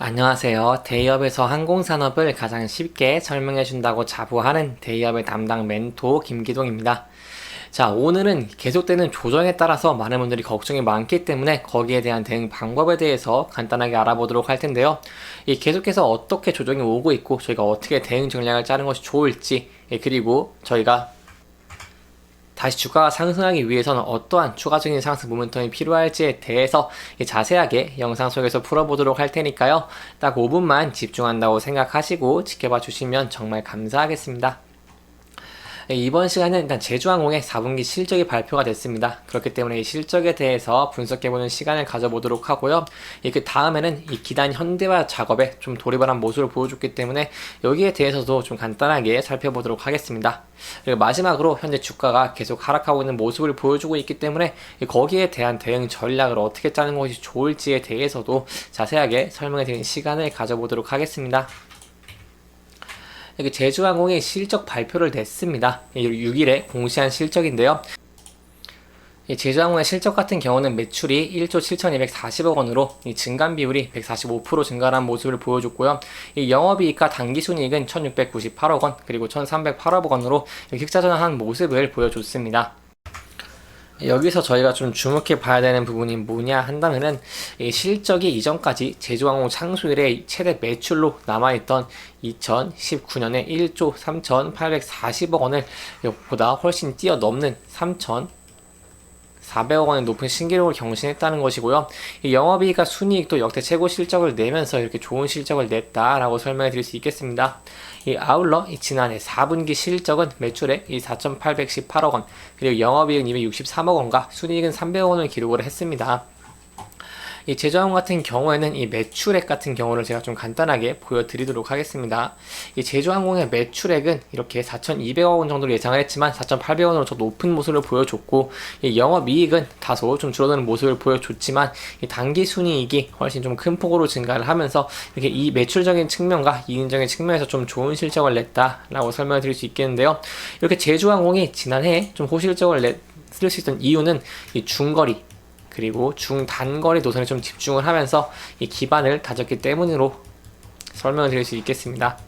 안녕하세요. 대기업에서 항공산업을 가장 쉽게 설명해준다고 자부하는 대기업의 담당 멘토 김기동입니다. 자, 오늘은 계속되는 조정에 따라서 많은 분들이 걱정이 많기 때문에 거기에 대한 대응 방법에 대해서 간단하게 알아보도록 할 텐데요. 이 계속해서 어떻게 조정이 오고 있고 저희가 어떻게 대응 전략을 짜는 것이 좋을지, 그리고 저희가 다시 주가가 상승하기 위해서는 어떠한 추가적인 상승 모멘텀이 필요할지에 대해서 자세하게 영상 속에서 풀어보도록 할 테니까요. 딱 5분만 집중한다고 생각하시고 지켜봐 주시면 정말 감사하겠습니다. 이번 시간은 일단 제주항공의 4분기 실적이 발표가 됐습니다. 그렇기 때문에 이 실적에 대해서 분석해보는 시간을 가져보도록 하고요. 그 다음에는 이 기단 현대화 작업에 좀 돌입을 한 모습을 보여줬기 때문에 여기에 대해서도 좀 간단하게 살펴보도록 하겠습니다. 그리고 마지막으로 현재 주가가 계속 하락하고 있는 모습을 보여주고 있기 때문에 거기에 대한 대응 전략을 어떻게 짜는 것이 좋을지에 대해서도 자세하게 설명해 드리는 시간을 가져보도록 하겠습니다. 제주항공이 실적 발표를 냈습니다. 6일에 공시한 실적인데요. 제주항공의 실적 같은 경우는 매출이 1조 7,240억 원으로 증감 비율이 145% 증가한 모습을 보여줬고요. 영업이익과 당기순이익은 1,698억 원 그리고 1,308억 원으로 흑자전환한 모습을 보여줬습니다. 여기서 저희가 좀 주목해 봐야 되는 부분이 뭐냐 한다면은 이 실적이 이전까지 제주항공 창수 이래 최대 매출로 남아있던 2019년에 1조 3,840억 원을 보다 훨씬 뛰어넘는 3,400억 원의 높은 신기록을 경신했다는 것이고요. 이 영업이익과 순이익도 역대 최고 실적을 내면서 이렇게 좋은 실적을 냈다라고 설명해 드릴 수 있겠습니다. 아울러 지난해 4분기 실적은 매출액 4,818억 원, 그리고 영업이익은 263억 원과 순이익은 300억 원을 기록을 했습니다. 이 제주항공 같은 경우에는 이 매출액 같은 경우를 제가 좀 간단하게 보여드리도록 하겠습니다. 이 제주항공의 매출액은 이렇게 4,200억 원 정도로 예상을 했지만 4,800억 원으로 더 높은 모습을 보여줬고, 이 영업이익은 다소 좀 줄어드는 모습을 보여줬지만 이 당기순이익이 훨씬 좀 큰 폭으로 증가를 하면서 이렇게 이 매출적인 측면과 이윤적인 측면에서 좀 좋은 실적을 냈다라고 설명을 드릴 수 있겠는데요. 이렇게 제주항공이 지난해 좀 호실적을 쓸 수 있던 이유는 이 중거리 그리고 중단거리 노선에 좀 집중을 하면서 이 기반을 다졌기 때문으로 설명을 드릴 수 있겠습니다.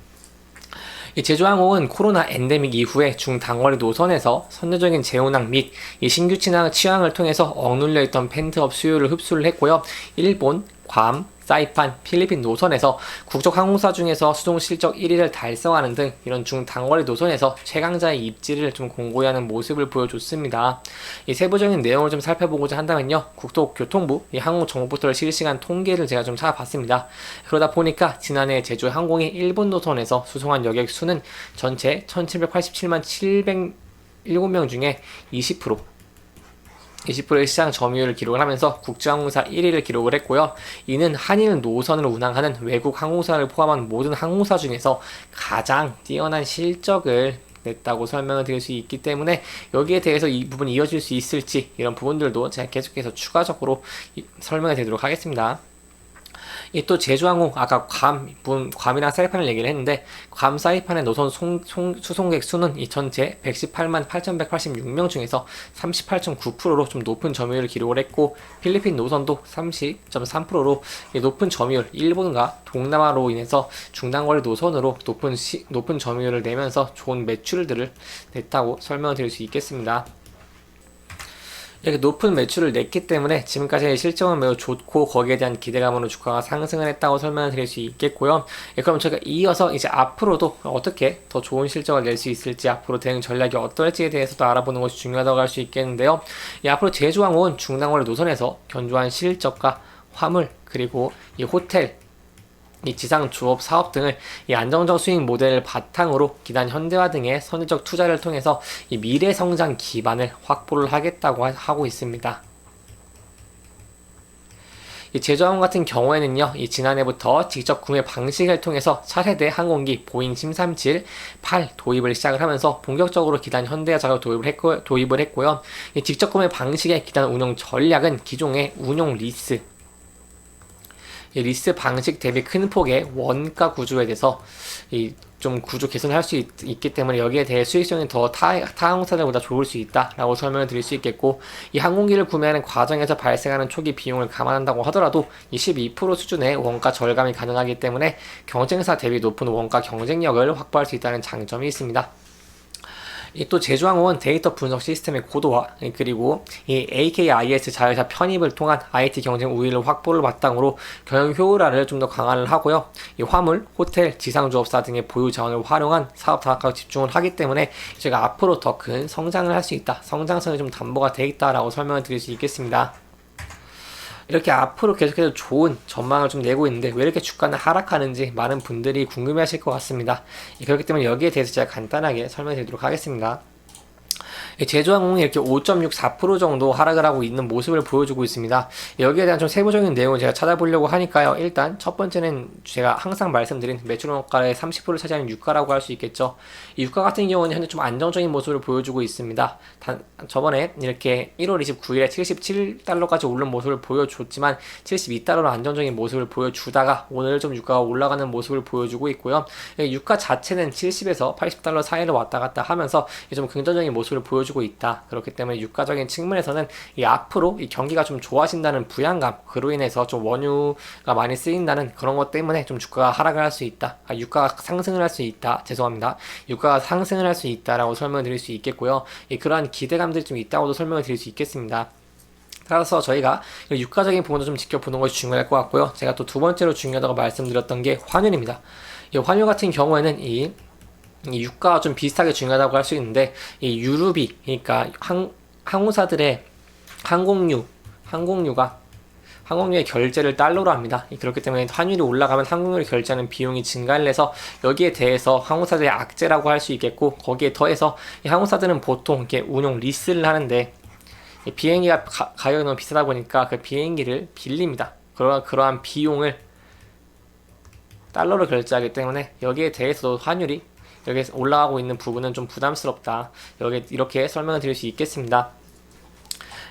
이 제주항공은 코로나 엔데믹 이후에 중단거리 노선에서 선제적인 재운항 및 이 신규 취항을 통해서 억눌려 있던 펜트업 수요를 흡수를 했고요. 일본, 괌, 사이판, 필리핀 노선에서 국적 항공사 중에서 수송 실적 1위를 달성하는 등 이런 중단거리 노선에서 최강자의 입지를 좀 공고히 하는 모습을 보여줬습니다. 이 세부적인 내용을 좀 살펴보고자 한다면요, 국토교통부 이 항공정보포털 실시간 통계를 제가 좀 찾아봤습니다. 그러다 보니까 지난해 제주항공이 일본 노선에서 수송한 여객 수는 전체 1787만 707명 중에 20%의 시장 점유율을 기록을 하면서 국제항공사 1위를 기록을 했고요. 이는 한일 노선을 운항하는 외국 항공사를 포함한 모든 항공사 중에서 가장 뛰어난 실적을 냈다고 설명을 드릴 수 있기 때문에 여기에 대해서 이 부분이 이어질 수 있을지 이런 부분들도 제가 계속해서 추가적으로 설명해 드리도록 하겠습니다. 또 제주항공 아까 괌이랑 사이판을 얘기를 했는데, 괌 사이판의 노선 수송객 수는 이 전체 118만 8,186명 중에서 38.9%로 좀 높은 점유율을 기록을 했고, 필리핀 노선도 30.3%로 높은 점유율, 일본과 동남아로 인해서 중단거리 노선으로 높은 점유율을 내면서 좋은 매출들을 냈다고 설명을 드릴 수 있겠습니다. 이렇게 높은 매출을 냈기 때문에 지금까지의 실적은 매우 좋고 거기에 대한 기대감으로 주가가 상승을 했다고 설명을 드릴 수 있겠고요. 그럼 저희가 이어서 이제 앞으로도 어떻게 더 좋은 실적을 낼 수 있을지, 앞으로 대응 전략이 어떨지에 대해서도 알아보는 것이 중요하다고 할 수 있겠는데요. 앞으로 제주항공은 중단거리 노선에서 견조한 실적과 화물, 그리고 이 호텔, 이 지상 조업 사업 등을 이 안정적 수익 모델을 바탕으로 기단 현대화 등의 선제적 투자를 통해서 이 미래 성장 기반을 확보를 하겠다고 하고 있습니다. 이 제주항공 같은 경우에는요, 이 지난해부터 직접 구매 방식을 통해서 차세대 항공기 보잉 737-8 도입을 시작을 하면서 본격적으로 기단 현대화 작업을 도입을 했고요. 이 직접 구매 방식의 기단 운영 전략은 기존의 운용 리스, 이 리스 방식 대비 큰 폭의 원가 구조에 대해서 좀 구조 개선을 할 수 있기 때문에 여기에 대해 수익성이 더 타 항공사들보다 좋을 수 있다라고 설명을 드릴 수 있겠고, 이 항공기를 구매하는 과정에서 발생하는 초기 비용을 감안한다고 하더라도 이 12% 수준의 원가 절감이 가능하기 때문에 경쟁사 대비 높은 원가 경쟁력을 확보할 수 있다는 장점이 있습니다. 또 제주항공은 데이터 분석 시스템의 고도화, 그리고 이 AKIS 자회사 편입을 통한 IT 경쟁 우위를 확보를 바탕으로 경영 효율화를 좀 더 강화를 하고요. 이 화물, 호텔, 지상주업사 등의 보유 자원을 활용한 사업 다각화에 집중을 하기 때문에 제가 앞으로 더 큰 성장을 할 수 있다, 성장성이 좀 담보가 돼 있다라고 설명을 드릴 수 있겠습니다. 이렇게 앞으로 계속해서 좋은 전망을 좀 내고 있는데 왜 이렇게 주가는 하락하는지 많은 분들이 궁금해하실 것 같습니다. 그렇기 때문에 여기에 대해서 제가 간단하게 설명드리도록 하겠습니다. 제주항공이 이렇게 5.64% 정도 하락을 하고 있는 모습을 보여주고 있습니다. 여기에 대한 좀 세부적인 내용을 제가 찾아보려고 하니까요. 일단 첫 번째는 제가 항상 말씀드린 매출 원가의 30%를 차지하는 유가라고 할 수 있겠죠. 이 유가 같은 경우는 현재 좀 안정적인 모습을 보여주고 있습니다. 저번에 이렇게 1월 29일에 77달러까지 오른 모습을 보여줬지만 72달러로 안정적인 모습을 보여주다가 오늘 좀 유가가 올라가는 모습을 보여주고 있고요. 유가 자체는 70에서 80달러 사이를 왔다 갔다 하면서 좀 긍정적인 모습을 보여주고 있다. 그렇기 때문에 유가적인 측면에서는 이 앞으로 이 경기가 좀 좋아진다는 부양감, 그로 인해서 좀 원유가 많이 쓰인다는 그런 것 때문에 좀 주가가 하락을 할 수 있다. 유가가 상승을 할 수 있다. 죄송합니다. 유가가 상승을 할 수 있다라고 설명을 드릴 수 있겠고요. 그러한 기대감들이 좀 있다고도 설명을 드릴 수 있겠습니다. 따라서 저희가 유가적인 부분도 좀 지켜보는 것이 중요할 것 같고요. 제가 또 두 번째로 중요하다고 말씀드렸던 게 환율입니다. 이 환율 같은 경우에는 이 유가가 좀 비슷하게 중요하다고 할 수 있는데, 이 유류비, 그러니까 항공사들의 항공유의 결제를 달러로 합니다. 그렇기 때문에 환율이 올라가면 항공유를 결제하는 비용이 증가를 해서 여기에 대해서 항공사들의 악재라고 할 수 있겠고, 거기에 더해서 이 항공사들은 보통 이렇게 운용 리스를 하는데 비행기가 가격이 너무 비싸다 보니까 그 비행기를 빌립니다. 그러한 비용을 달러로 결제하기 때문에 여기에 대해서도 환율이 여기 올라가고 있는 부분은 좀 부담스럽다. 여기 이렇게 설명을 드릴 수 있겠습니다.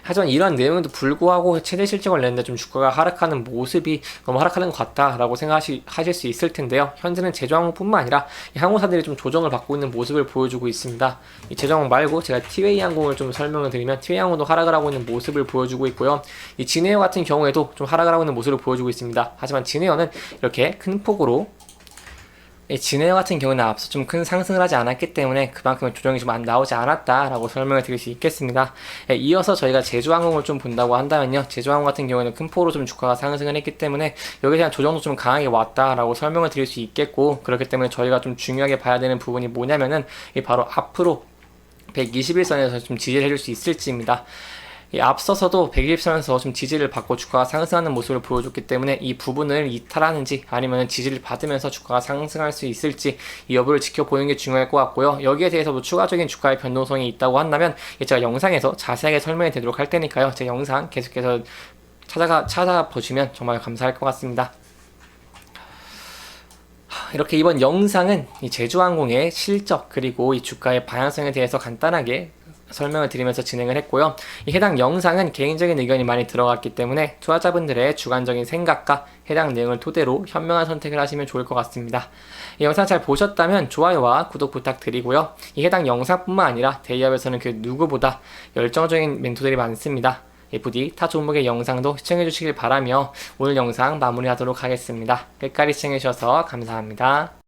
하지만 이러한 내용에도 불구하고 최대 실적을 냈는데 좀 주가가 하락하는 모습이 너무 하락하는 것 같다라고 생각하실 수 있을 텐데요. 현재는 제주항공뿐만 아니라 이 항공사들이 좀 조정을 받고 있는 모습을 보여주고 있습니다. 이 제주항공 말고 제가 티웨이 항공을 좀 설명을 드리면 티웨이 항공도 하락을 하고 있는 모습을 보여주고 있고요. 이 진에어 같은 경우에도 좀 하락을 하고 있는 모습을 보여주고 있습니다. 하지만 진에어는 이렇게 큰 폭으로 진에어 같은 경우는 앞서 좀 큰 상승을 하지 않았기 때문에 그만큼의 조정이 좀 나오지 않았다라고 설명을 드릴 수 있겠습니다. 이어서 저희가 제주항공을 좀 본다고 한다면요. 제주항공 같은 경우에는 큰 폭으로 좀 주가가 상승을 했기 때문에 여기에 대한 조정도 좀 강하게 왔다라고 설명을 드릴 수 있겠고, 그렇기 때문에 저희가 좀 중요하게 봐야 되는 부분이 뭐냐면은 바로 앞으로 121선에서 좀 지지를 해줄 수 있을지입니다. 앞서서도 120선에서 좀 지지를 받고 주가가 상승하는 모습을 보여줬기 때문에 이 부분을 이탈하는지 아니면 지지를 받으면서 주가가 상승할 수 있을지 이 여부를 지켜보는 게 중요할 것 같고요. 여기에 대해서도 추가적인 주가의 변동성이 있다고 한다면 제가 영상에서 자세하게 설명해 드리도록 할 테니까요. 제 영상 계속해서 찾아보시면 정말 감사할 것 같습니다. 이렇게 이번 영상은 이 제주항공의 실적 그리고 이 주가의 방향성에 대해서 간단하게 설명을 드리면서 진행을 했고요. 이 해당 영상은 개인적인 의견이 많이 들어갔기 때문에 투자자분들의 주관적인 생각과 해당 내용을 토대로 현명한 선택을 하시면 좋을 것 같습니다. 이 영상 잘 보셨다면 좋아요와 구독 부탁드리고요. 이 해당 영상뿐만 아니라 대기업에서는 그 누구보다 열정적인 멘토들이 많습니다. 부디 타 종목의 영상도 시청해주시길 바라며 오늘 영상 마무리하도록 하겠습니다. 끝까지 시청해주셔서 감사합니다.